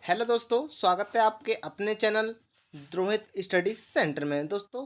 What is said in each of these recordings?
Hello दोस्तों, स्वागत है आपके अपने चैनल द्रोहित स्टडी सेंटर में। दोस्तों,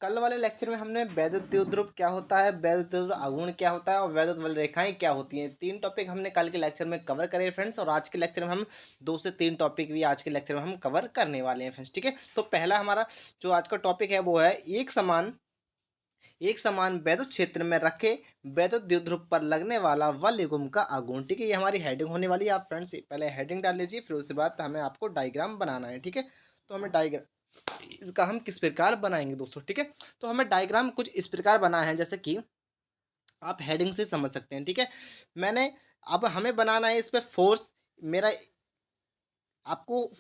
कल वाले लेक्चर में हमने वैद्युत ध्रुव क्या होता है, वैद्युत आघूर्ण क्या होता है और वैद्युत वल रेखाएं क्या होती हैं, तीन टॉपिक हमने कल के लेक्चर में कवर करे फ्रेंड्स। और आज के लेक्चर में हम 2 से 3 टॉपिक भी आज के लेक्चर में हम कवर करने वाले हैं फ्रेंड्स। ठीक है, तो पहला हमारा जो आज का टॉपिक है वो है एक समान वैद्युत क्षेत्र में रखे वैद्युत द्विध्रुव पर लगने वाला वल युग्म का आघूर्ण। ठीक है, ये हमारी हेडिंग होने वाली है। आप फ्रेंड्स पहले हेडिंग डाल लीजिए, फिर उसके बाद हमें आपको डायग्राम बनाना है। ठीक है, तो हमें डायग्राम इसका हम किस प्रकार बनाएंगे दोस्तों। ठीक है, तो हमें डायग्राम कुछ इस प्रकार बना है, जैसे कि आप हेडिंग से समझ सकते हैं। ठीक है, मैंने अब हमें बनाना है इस पे फोर्स। मेरा आपको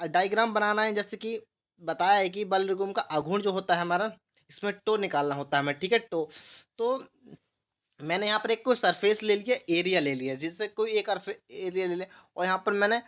डायग्राम बनाना है, जैसे कि बताया है कि बल युग्म का आघूर्ण जो होता है हमारा, इसमें टो निकालना होता है हमें। ठीक है, टो तो मैंने यहाँ पर एक कोई सरफेस ले लिया, एरिया ले लिया, जिससे कोई एक एरिया ले लिया, और यहाँ पर मैंने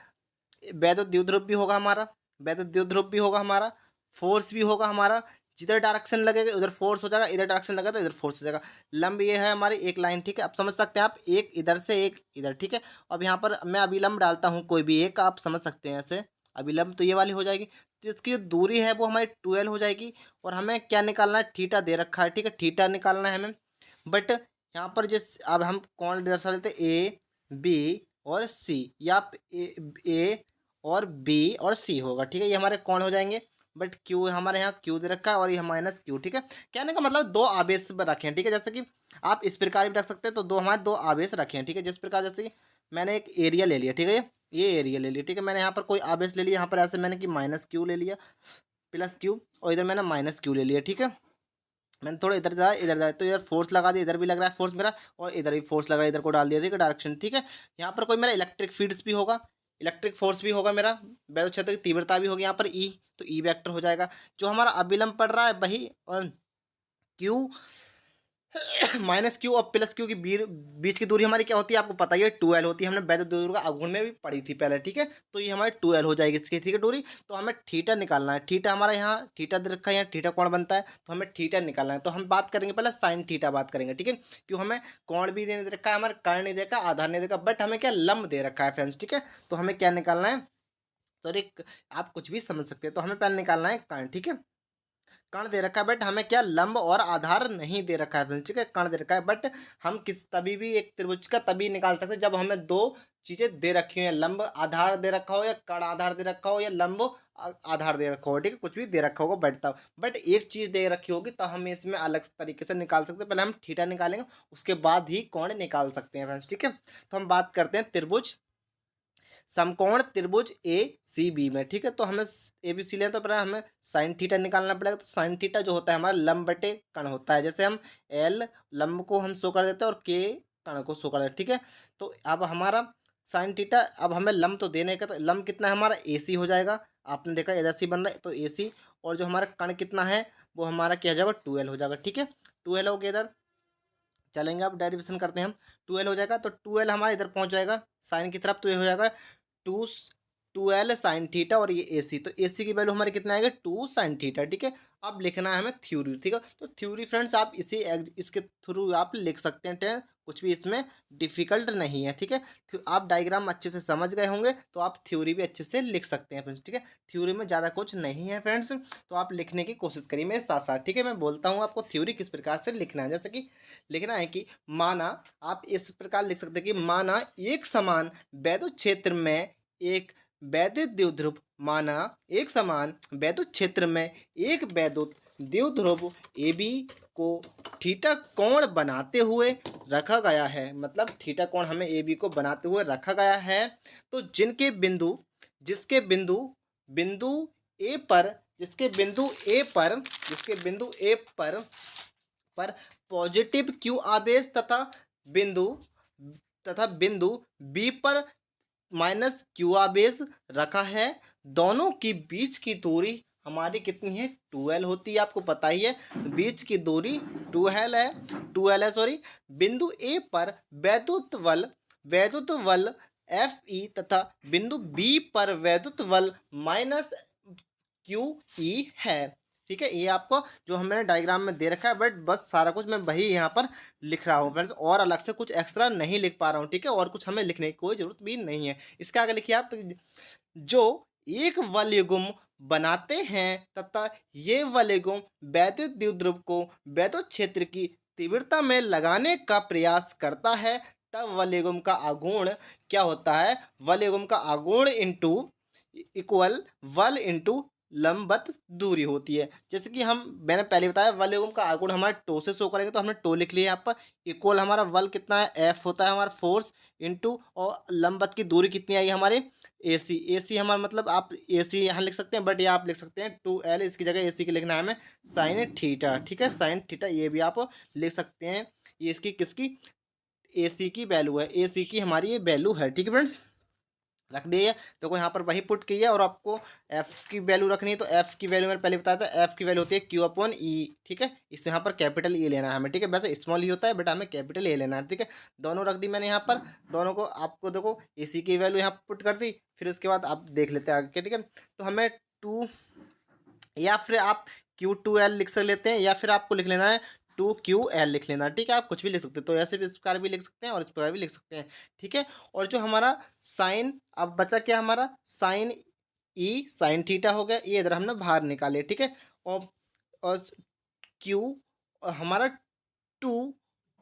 वैद्युत द्विध्रुव भी होगा हमारा, वैद्युत द्विध्रुव भी होगा हमारा, फोर्स भी होगा हमारा। जिधर डायरेक्शन लगेगा उधर फोर्स हो जाएगा, इधर डायरेक्शन लगेगा तो इधर फोर्स हो जाएगा। लंब ये है हमारी एक लाइन। ठीक है, अब समझ सकते हैं आप, एक इधर से एक इधर। ठीक है, अब यहाँ पर मैं अभिलंब डालता हूँ कोई भी एक, आप समझ सकते हैं ऐसे। अभिलंब तो ये वाली हो जाएगी, तो इसकी जो दूरी है वो हमारी 12 हो जाएगी। और हमें क्या निकालना है, थीटा दे रखा है। ठीक है, थीटा निकालना है हमें। बट यहाँ पर जिस अब हम कौन दर्शा लेते हैं, ए बी और सी, या ए और बी और सी होगा। ठीक है, ये हमारे कौन हो जाएंगे। बट क्यू हमारे यहाँ क्यू दे रखा है और ये माइनस क्यू। ठीक है, कहने का मतलब दो आवेश रखे हैं। ठीक है, जैसे कि आप इस प्रकार भी रख सकते हैं, तो दो हमारे दो आवेश रखे हैं। ठीक है, जिस प्रकार जैसे कि मैंने एक एरिया ले लिया। ठीक है, ये एरिया ले लिया। ठीक है, मैंने यहाँ पर कोई आवेश ले लिया, यहाँ पर ऐसे मैंने कि माइनस क्यू ले लिया, प्लस क्यू, और इधर मैंने माइनस क्यू ले लिया। ठीक है, मैंने थोड़ा इधर जाए तो इधर फोर्स लगा दिया, इधर भी लग रहा है फोर्स मेरा, और इधर भी फोर्स लग रहा है, इधर को डाल दिया। ठीक है, डायरेक्शन। ठीक है, यहाँ पर कोई मेरा इलेक्ट्रिक फील्ड्स भी होगा, इलेक्ट्रिक फोर्स भी होगा मेरा, वैद्युत क्षेत्र की तीव्रता भी होगी यहाँ पर ई, तो ई वेक्टर हो जाएगा। जो हमारा अभिलंब पड़ रहा है वही, और क्यू माइनस क्यू और प्लस क्यू की बीच की दूरी हमारी क्या होती है, आपको पता ही है, 2l होती है। हमने वैद्युत द्विध्रुव का आघूर्ण में भी पढ़ी थी पहले। ठीक है, तो ये हमारी 2l हो जाएगी इसकी। ठीक है, दूरी। तो हमें थीटा निकालना है। थीटा हमारा यहाँ थीटा दे रखा है, यहाँ थीटा कोण बनता है, तो हमें थीटा निकालना है। तो हम बात करेंगे पहले साइन थीटा बात करेंगे। ठीक है, क्यों हमें कोण भी दे रखा है, हमारा कर्ण नहीं दे रखा, आधार नहीं दे रखा, बट हमें क्या लंब दे रखा है फ्रेंड्स। ठीक है, तो हमें क्या निकालना है, तो एक आप कुछ भी समझ सकते हैं, तो हमें पहले निकालना है कर्ण। ठीक है, कण दे रखा है, बट हमें क्या लंब और आधार नहीं दे रखा है फ्रेंड्स। ठीक है, कण दे रखा है, बट हम किस तभी भी एक त्रिभुज का तभी निकाल सकते हैं जब हमें दो चीजें दे रखी हो, लंब आधार दे रखा हो, या कण आधार दे रखा हो, या लंब आधार दे रखा हो। ठीक है, कुछ भी दे रखा होगा बैठता हो, बट एक चीज दे रखी होगी तो हम इसमें अलग तरीके से निकाल सकते हैं। पहले हम थीटा निकालेंगे, उसके बाद ही कोण निकाल सकते हैं फ्रेंड्स। ठीक है, तो हम बात करते हैं त्रिभुज, समकोण त्रिभुज ए सी बी में। ठीक है, तो हमें ए बी सी लें तो पहले हमें साइन थीटा निकालना पड़ेगा। तो साइन थीटा जो होता है हमारा लंब बटे कण होता है, जैसे हम एल लंब को हम शो कर देते हैं और के कण को शो कर देते हैं। ठीक है, तो अब हमारा साइन थीटा, अब हमें लंब तो देने का, तो लंब कितना है हमारा ए सी हो जाएगा। आपने देखा इधर सी बन रहा है तो ए सी, और जो हमारा कण कितना है वो हमारा क्या हो जाएगा, 2l हो जाएगा। ठीक है, 2l हो गया, इधर चलेंगे, अब डेरिवेशन करते हैं हम। 2l हो जाएगा, तो 2l हमारा इधर पहुंच जाएगा साइन की तरफ, तो ये हो जाएगा टू 2l साइन थीटा, और ये ए सी, तो ए सी की वैल्यू हमारी कितना आएगा, 2 साइन थीटा। ठीक है, अब लिखना है हमें थ्योरी। ठीक है, तो थ्योरी फ्रेंड्स आप इसके थ्रू आप लिख सकते हैं, कुछ भी इसमें डिफिकल्ट नहीं है। ठीक है, आप डायग्राम अच्छे से समझ गए होंगे तो आप थ्योरी भी अच्छे से लिख सकते हैं फ्रेंड्स। ठीक है, थ्योरी में ज़्यादा कुछ नहीं है फ्रेंड्स, तो आप लिखने की कोशिश करिए मेरे साथ साथ। ठीक है, मैं बोलता हूँ आपको थ्योरी किस प्रकार से लिखना है, जैसे कि लिखना है कि माना, आप इस प्रकार लिख सकते हैं कि माना एक समान वैद्युत क्षेत्र में एक वैद्युत द्विध्रुव, माना एक समान वैद्युत क्षेत्र में एक वैद्युत द्विध्रुव ए बी को थीटा कोण बनाते हुए रखा गया है। मतलब थीटा कोण हमें ए बी को बनाते हुए रखा गया है। तो जिसके बिंदु बिंदु ए पर जिसके बिंदु ए पर जिसके बिंदु ए पर पॉजिटिव क्यू आवेश बिंदु बिंदु बी पर माइनस क्यू आवेश रखा है। दोनों की बीच की दूरी हमारी कितनी है, 2l होती है, आपको पता ही है, बीच की दूरी 2l है सॉरी। बिंदु ए पर वैद्युत बल एफ ई तथा बिंदु बी पर वैद्युत बल माइनस क्यू ई है। ठीक है, ये आपको जो हम मैंने डायग्राम में दे रखा है, बट बस सारा कुछ मैं वही यहाँ पर लिख रहा हूँ फ्रेंड्स, और अलग से कुछ एक्स्ट्रा नहीं लिख पा रहा हूँ। ठीक है, और कुछ हमें लिखने की कोई ज़रूरत भी नहीं है। इसके आगे लिखिए आप, जो एक वलयगुम बनाते हैं तथा ये वलयगुम वैद्युत द्विध्रुव को वैद्युत क्षेत्र की तीव्रता में लगाने का प्रयास करता है, तब वलयगुम का आघूर्ण क्या होता है? वलयगुम का आघूर्ण इंटू इक्वल वल इंटू लंबवत दूरी होती है। जैसे कि मैंने पहले बताया, वलयगुम का आघूर्ण हमारा टो से शो करेंगे, तो हमने टो लिख लिया यहाँ पर। इक्वल हमारा वल कितना है? एफ होता है हमारा फोर्स, इंटू और लंबवत की दूरी कितनी आई हमारे? एसी। एसी हमारा मतलब आप एसी यहाँ लिख सकते हैं, बट ये आप लिख सकते हैं 2L, इसकी जगह एसी की लिखना है हमें साइन थीटा। ठीक है, साइन थीटा ये भी आप लिख सकते हैं। ये इसकी किसकी? एसी की वैल्यू है, एसी की हमारी ये वैल्यू है। ठीक है फ्रेंड्स, रख दिए। देखो यहाँ पर वही पुट किया, और आपको एफ की वैल्यू रखनी है, तो एफ की वैल्यू मैंने पहले बताया था, एफ की वैल्यू होती है क्यू अपॉन ई। ठीक है, इस यहाँ पर कैपिटल ई लेना है हमें। ठीक है, वैसे स्मॉल ई होता है, बट हमें कैपिटल ए लेना है। ठीक है, दोनों रख दी मैंने यहाँ पर, दोनों को आपको देखो इसी की वैल्यू यहाँ पुट कर दी। फिर उसके बाद आप देख लेते हैं आगे। ठीक है, तो हमें टू, या फिर आप Q2L लिख सकते लेते हैं, या फिर आपको लिख लेना है 2QL लिख लेना। ठीक है, आप कुछ भी लिख सकते हैं, तो ऐसे भी इस प्रकार भी लिख सकते हैं और इस प्रकार भी लिख सकते हैं। ठीक है, और जो हमारा साइन, अब बचा क्या हमारा? साइन ई साइन थीटा हो गया, ये इधर हमने बाहर निकाले। ठीक है, और क्यू हमारा टू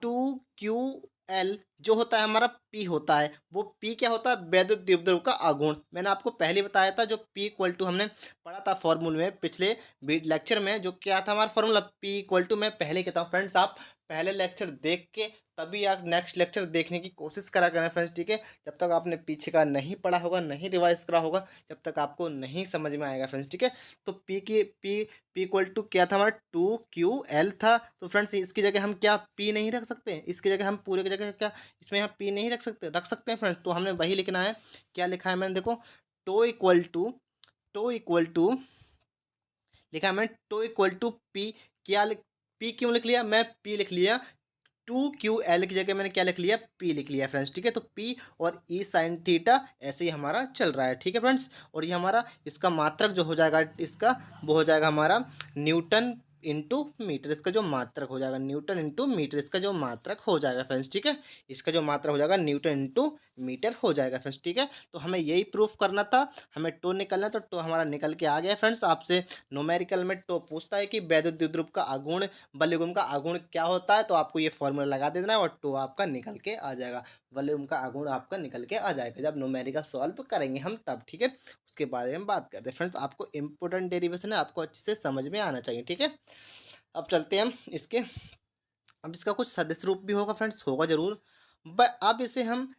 टू क्यू एल जो होता है हमारा पी होता है, वो पी क्या होता है? वैद्युत द्विध्रुव का आघूर्ण। मैंने आपको पहले बताया था, जो पी इक्वल टू हमने पढ़ा था फॉर्मूले में पिछले लेक्चर में, जो क्या था हमारा फॉर्मूला? पी इक्वल टू, मैं पहले कहता हूँ फ्रेंड्स, आप पहले लेक्चर देख के तभी आप नेक्स्ट लेक्चर देखने की कोशिश करा करें फ्रेंड्स। ठीक है, जब तक आपने पीछे का नहीं पढ़ा होगा, नहीं रिवाइज करा होगा, जब तक आपको नहीं समझ में आएगा फ्रेंड्स। ठीक है, तो पी इक्वल टू क्या था हमारा? 2QL था। तो फ्रेंड्स इसकी जगह हम क्या पी नहीं रख सकते? इसकी जगह हम पूरे की जगह क्या इसमें यहाँ पी नहीं रख सकते? रख सकते हैं फ्रेंड्स। तो हमने वही लिखना है। क्या लिखा है मैंने? देखो, to equal to, to equal to लिखा है मैंने, टो इक्वल टू पी। क्या पी क्यों लिख लिया? मैं पी लिख लिया 2QL की जगह मैंने क्या लिख लिया? पी लिख लिया फ्रेंड्स। ठीक है, तो पी और ई साइन थीटा ऐसे ही हमारा चल रहा है। ठीक है फ्रेंड्स, और ये हमारा इसका मात्रक जो हो जाएगा इसका, वो हो जाएगा हमारा न्यूटन इंटू मीटर। इसका जो मात्रक हो जाएगा न्यूटन इंटू मीटर, इसका जो मात्रक हो जाएगा फ्रेंड्स। ठीक है, इसका जो मात्रक हो जाएगा न्यूटन इंटू मीटर हो जाएगा फ्रेंड्स। ठीक है, तो हमें यही प्रूफ करना था, हमें टो निकलना है, तो टो हमारा निकल के आ गया फ्रेंड्स। आपसे न्यूमेरिकल में टो पूछता है कि वैद्युत द्विध्रुव का आघूर्ण, वलयगुम का आघूर्ण क्या होता है, तो आपको ये फॉर्मूला लगा देना है और टो आपका निकल के आ जाएगा। वलयगुम का आघूर्ण आपका निकल के आ जाएगा जब न्यूमेरिकल सॉल्व करेंगे हम तब। ठीक है, उसके बारे में बात करते हैं फ्रेंड्स। आपको इंपॉर्टेंट डेरिवेशन है, आपको अच्छे से समझ में आना चाहिए। ठीक है, अब चलते हैं हम इसके, अब इसका कुछ सदिश रूप भी होगा फ्रेंड्स, होगा जरूर। बट अब इसे हम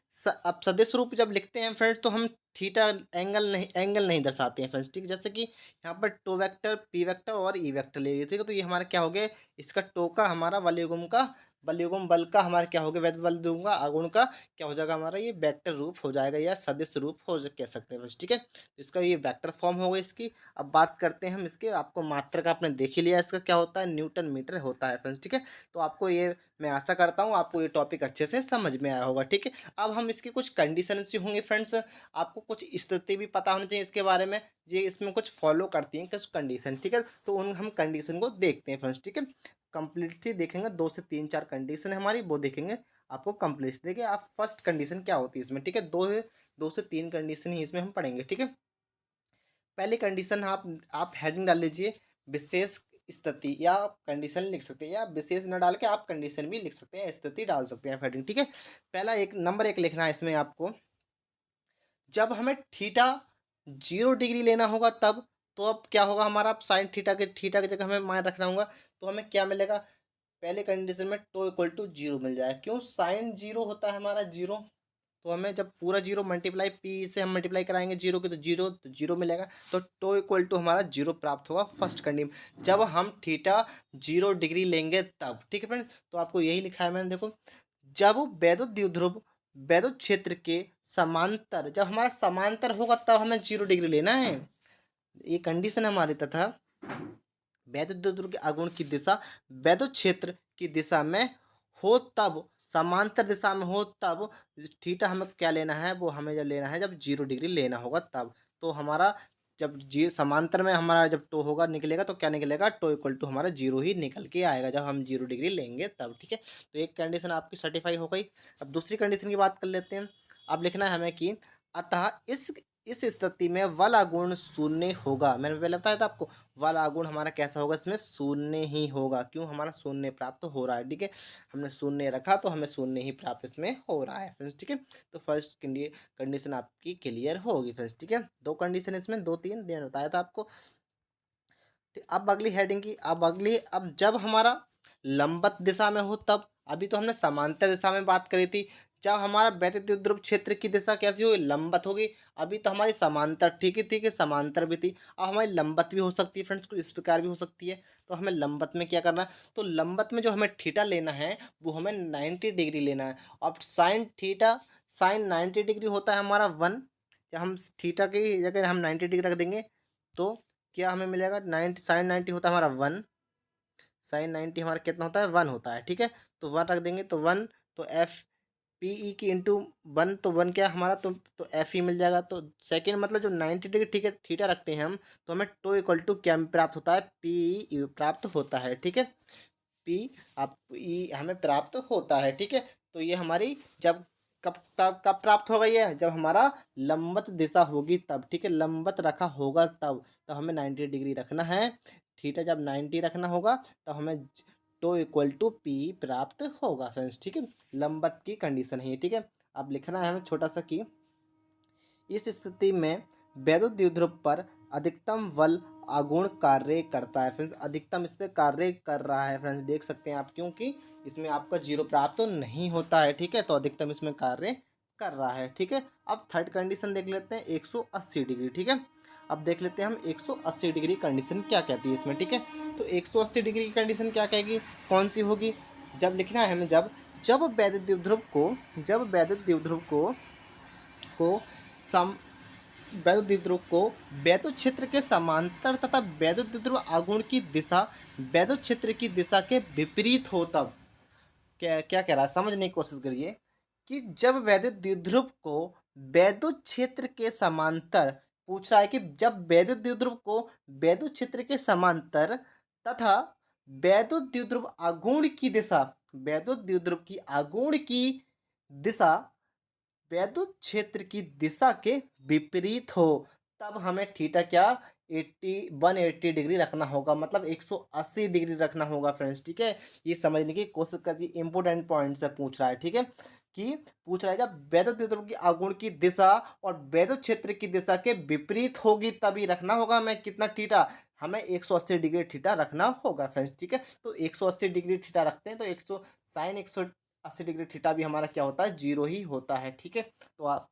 अब सदिश रूप जब लिखते हैं फ्रेंड्स, तो हम थीटा एंगल नहीं दर्शाते हैं फ्रेंड्स। ठीक है, जैसे कि यहाँ पर टो वेक्टर, पी वेक्टर और ई वेक्टर ले लिए। ठीक है, तो ये हमारा क्या हो गया? इसका टो का हमारा वलयगुम बल का हमारा क्या हो गया? वैद्युत बल दूंगा आघूर्ण का क्या हो जाएगा हमारा? ये वेक्टर रूप हो जाएगा, या सदिश रूप कह सकते हैं फ्रेंड्स। ठीक है, तो इसका ये वेक्टर फॉर्म हो गई इसकी। अब बात करते हैं हम इसके, आपको मात्रक आपने देख ही लिया, इसका क्या होता है? न्यूटन मीटर होता है फ्रेंड्स। ठीक है, तो आपको ये, मैं आशा करता हूँ आपको ये टॉपिक अच्छे से समझ में आया होगा। ठीक है, अब हम इसकी कुछ कंडीशन भी होंगे फ्रेंड्स, आपको कुछ स्थिति भी पता होनी चाहिए इसके बारे में, ये इसमें कुछ फॉलो करती हैं कुछ कंडीशन। ठीक है, तो उन हम कंडीशन को देखते हैं फ्रेंड्स। ठीक है, कंप्लीटली देखेंगे, 2 से 3 4 कंडीशन है हमारी, वो देखेंगे आपको कंप्लीट। देखिए आप फर्स्ट कंडीशन क्या होती है इसमें। ठीक है, 2 से 3 कंडीशन ही इसमें हम पढ़ेंगे। ठीक है, पहली कंडीशन आप हेडिंग डाल लीजिए, विशेष स्थिति, या आप कंडीशन लिख सकते हैं, या विशेष न डाल के आप कंडीशन भी लिख सकते हैं, स्थिति डाल सकते हैं हेडिंग। ठीक है, पहला नंबर 1 लिखना है इसमें आपको, जब हमें थीटा 0 डिग्री लेना होगा तब, तो अब क्या होगा हमारा? साइन थीटा की जगह हमें मान रखना होगा, तो हमें क्या मिलेगा? पहले कंडीशन में टो इक्वल टू 0 मिल जाएगा। क्यों? साइन 0 होता है हमारा 0, तो हमें जब पूरा 0 मल्टीप्लाई पी से हम मल्टीप्लाई कराएंगे 0 की, तो जीरो मिलेगा, तो टो इक्वल टू हमारा 0 प्राप्त होगा फर्स्ट कंडीशन, जब हम थीटा 0 डिग्री लेंगे तब। ठीक है फ्रेंड, तो आपको यही लिखा है मैंने, देखो, जब वैद्युत द्विध्रुव वैद्युत क्षेत्र के समांतर, जब हमारा समांतर होगा तब हमें 0 डिग्री लेना है, ये कंडीशन हमारी। तथा वैद्युत द्विध्रुव के आघूर्ण की दिशा वैद्युत क्षेत्र की दिशा में हो तब, समांतर दिशा में हो तब, थीटा हमें क्या लेना है? वो हमें जब लेना है जब 0 डिग्री लेना होगा तब। तो हमारा जब जी समांतर में हमारा जब टो होगा निकलेगा तो क्या निकलेगा, टो इक्वल टू हमारा जीरो ही निकल के आएगा जब हम 0 डिग्री लेंगे तब। ठीक है, तो एक कंडीशन आपकी सर्टिफाई हो गई। अब दूसरी कंडीशन की बात कर लेते हैं। अब लिखना है हमें कि अतः इस स्थिति में वल आगुण शून्य होगा। मैंने पहले बताया था आपको, वल आगुण हमारा कैसा होगा, इसमें शून्य ही होगा। क्यों, हमारा शून्य प्राप्त हो रहा है। ठीक है, हमने शून्य रखा तो हमें शून्य ही प्राप्त इसमें हो रहा है फ्रेंड्स। ठीक है, तो फर्स्ट कंडीशन आपकी क्लियर होगी फ्रेंड्स। ठीक है, दो कंडीशन इसमें, दो तीन दिन बताया था आपको। अब अगली हेडिंग की, अब जब हमारा लंबत दिशा में हो तब। अभी तो हमने समांतर दिशा में बात करी थी। जब हमारा वैद्युत ध्रुव क्षेत्र की दिशा कैसी होगी, लंबत होगी। अभी तो हमारी समांतर, ठीक है, समांतर भी थी। अब हमारी लंबत भी हो सकती है फ्रेंड्स, कुछ इस प्रकार भी हो सकती है। तो हमें लंबत में क्या करना है, तो लंबत में जो हमें थीटा लेना है वो हमें 90 डिग्री लेना है। अब साइन 90 डिग्री होता है हमारा 1। जब हम थीटा की जगह हम 90 डिग्री रख देंगे तो क्या हमें मिलेगा, 90 साइन 90 होता है हमारा 1। साइन 90 हमारा कितना होता है, 1 होता है। ठीक है, तो 1 रख देंगे तो 1, तो एफ पी ई की इंटू 1, तो 1 क्या हमारा, तो एफ ई मिल जाएगा। तो सेकेंड मतलब जो 90 डिग्री, ठीक है, थीटा रखते हैं हम, तो हमें टू इक्वल टू क्या प्राप्त होता है, पी ई प्राप्त होता है। ठीक है, पी आप ई हमें प्राप्त होता है। ठीक है, तो ये हमारी जब कब प्राप्त हो गई है, जब हमारा लंबत दिशा होगी तब। ठीक है, लंबत रखा होगा तब हमें 90 डिग्री रखना है। थीटा जब 90 रखना होगा तब हमें टो इक्वल टू पी प्राप्त होगा फ्रेंड्स। ठीक है, लंबत की कंडीशन है ये। ठीक है, अब लिखना है हमें छोटा सा कि इस स्थिति में वैद्युत द्विध्रुव पर अधिकतम बल आघूर्ण कार्य करता है फ्रेंड्स। अधिकतम इस पे कार्य कर रहा है फ्रेंड्स, देख सकते हैं आप, क्योंकि इसमें आपका जीरो प्राप्त तो नहीं होता है। ठीक है, तो अधिकतम इसमें कार्य कर रहा है। ठीक है, अब थर्ड कंडीशन देख लेते हैं, 180 डिग्री। ठीक है, अब देख लेते हैं हम 180 डिग्री कंडीशन क्या कहती है इसमें। ठीक है, तो 180 डिग्री की कंडीशन क्या कहेगी, कौन सी होगी, जब लिखना है हमें, जब जब वैद्युत द्विध्रुव को जब वैद्युत द्विध्रुव को सम वैद्युत द्विध्रुव को वैद्युत क्षेत्र के समांतर तथा वैद्युत द्विध्रुव आघूर्ण की दिशा वैद्युत क्षेत्र की दिशा के विपरीत हो तब। क्या क्या कह रहा है, समझने की कोशिश करिए कि जब वैद्युत द्विध्रुव को वैद्युत क्षेत्र के समांतर, पूछ रहा है कि जब वैद्युत द्विध्रुव को वैद्युत क्षेत्र के समांतर तथा वैद्युत द्विध्रुव आघूर्ण की दिशा वैद्युत द्विध्रुव की आघूर्ण की दिशा वैद्युत क्षेत्र की दिशा के विपरीत हो तब हमें थीटा क्या 180 डिग्री रखना होगा, मतलब 180 डिग्री रखना होगा फ्रेंड्स। ठीक है, ये समझने की कोशिश करिए, इंपोर्टेंट पॉइंट से पूछ रहा है। ठीक है, कि पूछ रहा है जब वैद्युत द्विध्रुव की आघूर्ण की दिशा और वैद्युत क्षेत्र की दिशा के विपरीत होगी तभी रखना होगा हमें कितना थीटा, हमें 180 डिग्री थीटा रखना होगा फ्रेंड्स। ठीक है, तो 180 डिग्री थीटा रखते हैं तो 100 साइन 180 डिग्री थीटा भी हमारा क्या होता है, जीरो ही होता है। ठीक है, तो आप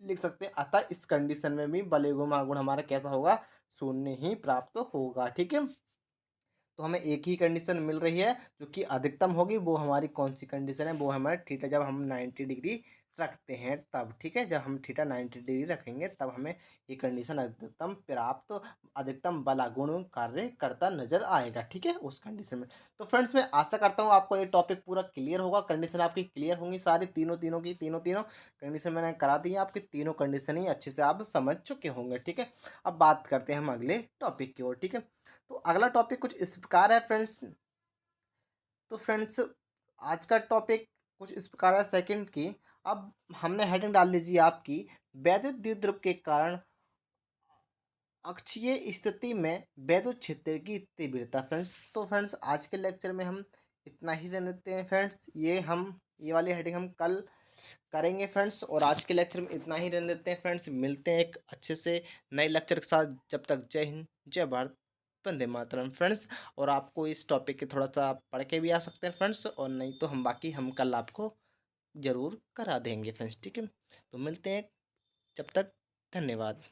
लिख सकते हैं अतः इस कंडीशन में भी बल एवं आघूर्ण हमारा कैसा होगा, शून्य ही प्राप्त होगा। ठीक है, तो हमें एक ही कंडीशन मिल रही है जो कि अधिकतम होगी। वो हमारी कौन सी कंडीशन है, वो हमारे थीटा जब हम 90 डिग्री रखते हैं तब। ठीक है, जब हम थीटा 90 डिग्री रखेंगे तब हमें ये कंडीशन अधिकतम प्राप्त, अधिकतम बल आघूर्ण कार्य करता नजर आएगा। ठीक है, उस कंडीशन में। तो फ्रेंड्स मैं आशा करता हूँ आपको ये टॉपिक पूरा क्लियर होगा, कंडीशन आपकी क्लियर होंगी सारी, तीनों तीनों की तीनों कंडीशन मैंने करा दी है आपकी, तीनों कंडीशन ही अच्छे से आप समझ चुके होंगे। ठीक है, अब बात करते हैं हम अगले टॉपिक की ओर। ठीक है, तो अगला टॉपिक कुछ इस प्रकार है फ्रेंड्स। तो फ्रेंड्स आज का टॉपिक कुछ इस प्रकार है सेकंड की। अब हमने हेडिंग डाल लीजिए आपकी, वैद्युत द्विध्रुव के कारण अक्षीय स्थिति में वैद्युत क्षेत्र की तीव्रता फ्रेंड्स। तो फ्रेंड्स आज के लेक्चर में हम इतना ही रहने देते हैं फ्रेंड्स, ये वाली हेडिंग हम कल करेंगे फ्रेंड्स, और आज के लेक्चर में इतना ही रहने देते हैं फ्रेंड्स। मिलते हैं एक अच्छे से नए लेक्चर के साथ, जब तक जय हिंद जय भारत वंदे मातरम फ्रेंड्स। और आपको इस टॉपिक के थोड़ा सा आप पढ़ के भी आ सकते हैं फ्रेंड्स, और नहीं तो हम कल आपको ज़रूर करा देंगे फ्रेंड्स। ठीक है, तो मिलते हैं, जब तक धन्यवाद।